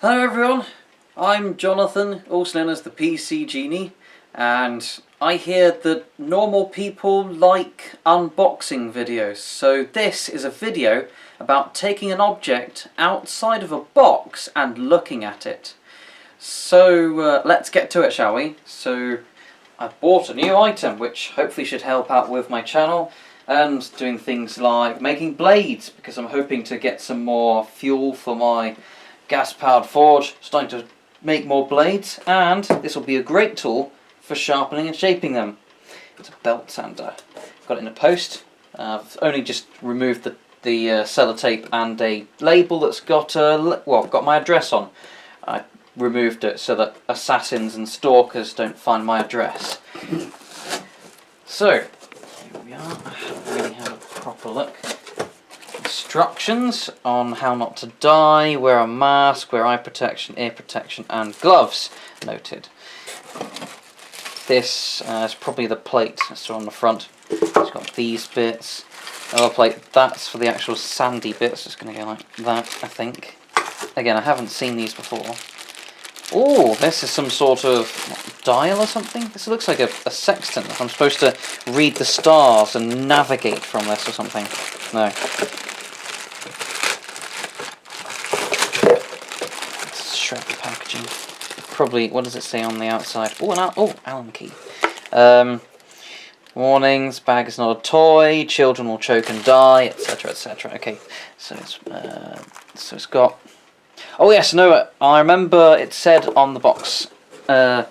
Hello everyone, I'm Jonathan, also known as the PC Genie, and I hear that normal people like unboxing videos, so this is a video about taking an object outside of a box and looking at it. So let's get to it, shall we? So I bought a new item which hopefully should help out with my channel and doing things like making blades, because I'm hoping to get some more fuel for my gas-powered forge, starting to make more blades, and this will be a great tool for sharpening and shaping them. It's a belt sander. Got it in the post. I've only just removed the sellotape and a label that's got got my address on. I removed it so that assassins and stalkers don't find my address. So here we are. I really have a proper look. Instructions on how not to die, wear a mask, wear eye protection, ear protection and gloves noted. This is probably the plate that's on the front. It's got these bits. Another plate, that's for the actual sandy bits. It's going to go like that, I think. Again, I haven't seen these before. Oh, this is some sort of dial or something? This looks like a sextant. I'm supposed to read the stars and navigate from this or something. No. Shred the packaging. Probably, what does it say on the outside? Oh, Allen key. Warnings, bag is not a toy, children will choke and die, etc, etc. Okay, so it's got... Oh yes, no, I remember it said on the box, yeah,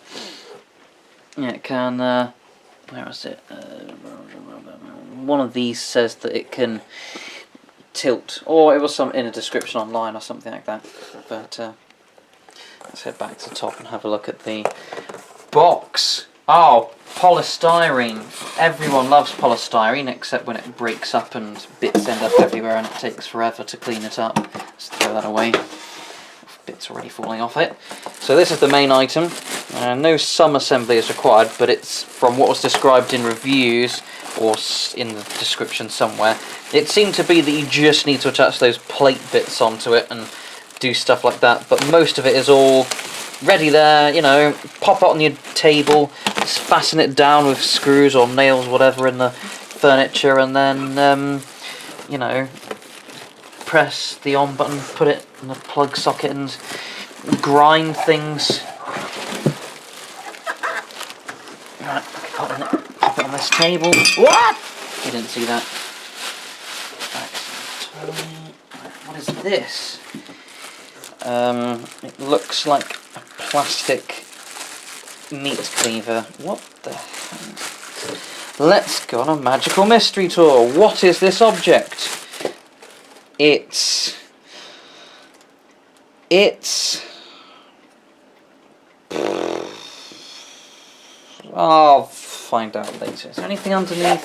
it can, where is it? One of these says that it can tilt, or it was some in a description online or something like that. But let's head back to the top and have a look at the box. Oh, polystyrene. Everyone loves polystyrene except when it breaks up and bits end up everywhere and it takes forever to clean it up. Let's throw that away. Bits already falling off it. So this is the main item. No sum assembly is required, but it's from what was described in reviews or in the description somewhere. It seemed to be that you just need to attach those plate bits onto it and do stuff like that, but most of it is all ready there, you know, pop it on your table, just fasten it down with screws or nails, whatever, in the furniture, and then, you know, press the on button, put it in the plug socket and grind things. Right, pop it on this table. What? You didn't see that. Right, what is this? It looks like a plastic meat cleaver. What the hell? Let's go on a magical mystery tour. What is this object? It's... I'll find out later. Is there anything underneath?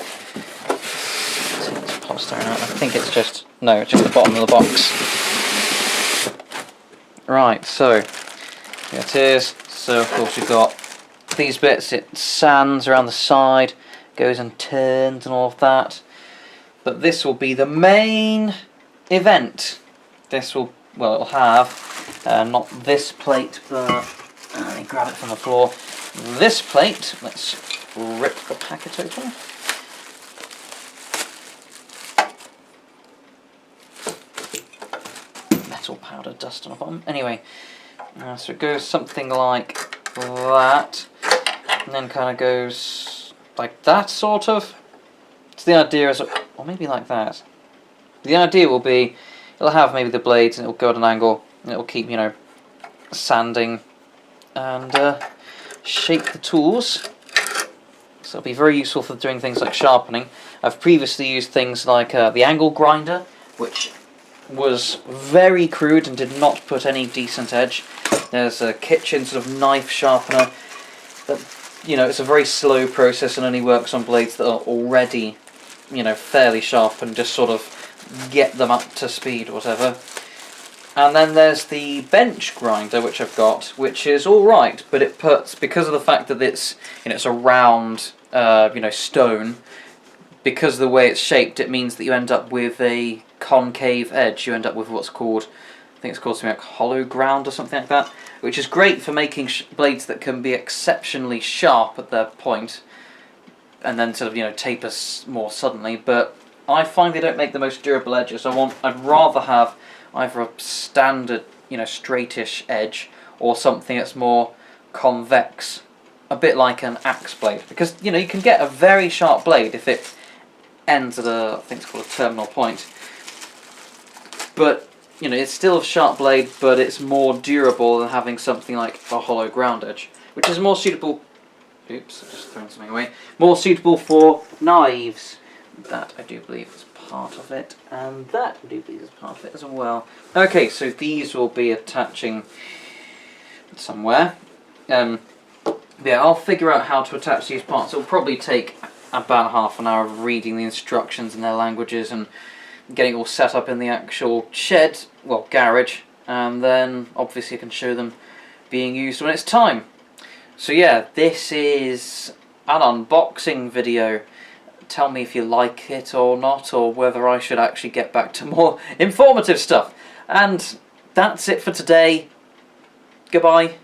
Take this polystyrene out. I think it's just... No, it's just the bottom of the box. Right, so here it is. So of course you've got these bits, it sands around the side, goes and turns and all of that. But this will be the main event. This will, well, it'll have not this plate, but let me grab it from the floor. This plate, let's rip the packet open. Metal powder dust on the bottom. Anyway, so it goes something like that, and then kind of goes like that, sort of. So the idea is, or maybe like that. The idea will be, it'll have maybe the blades, and it'll go at an angle, and it'll keep, you know, sanding and shape the tools. So it'll be very useful for doing things like sharpening. I've previously used things like the angle grinder, which was very crude and did not put any decent edge. There's a kitchen sort of knife sharpener that, you know, it's a very slow process and only works on blades that are already, you know, fairly sharp, and just sort of get them up to speed or whatever. And then there's the bench grinder, which I've got, which is alright, but it puts, because of the fact that it's, you know, it's a round, you know, stone, because of the way it's shaped, it means that you end up with a concave edge. You end up with what's called think it's called something like hollow ground or something like that, which is great for making blades that can be exceptionally sharp at their point, and then sort of, you know, taper more suddenly. But I find they don't make the most durable edges. I'd rather have either a standard, you know, straightish edge, or something that's more convex, a bit like an axe blade, because, you know, you can get a very sharp blade if it ends at a, I think it's called a terminal point, but, you know, it's still a sharp blade, but it's more durable than having something like a hollow ground edge, which is more suitable. Oops, I just thrown something away. More suitable for knives. That I do believe is part of it, and that I do believe is part of it as well. Okay, so these will be attaching somewhere. Yeah, I'll figure out how to attach these parts. It'll probably take about half an hour of reading the instructions in their languages and getting all set up in the actual shed, well, garage, and then obviously I can show them being used when it's time. So yeah, this is an unboxing video. Tell me if you like it or not, or whether I should actually get back to more informative stuff. And that's it for today. Goodbye.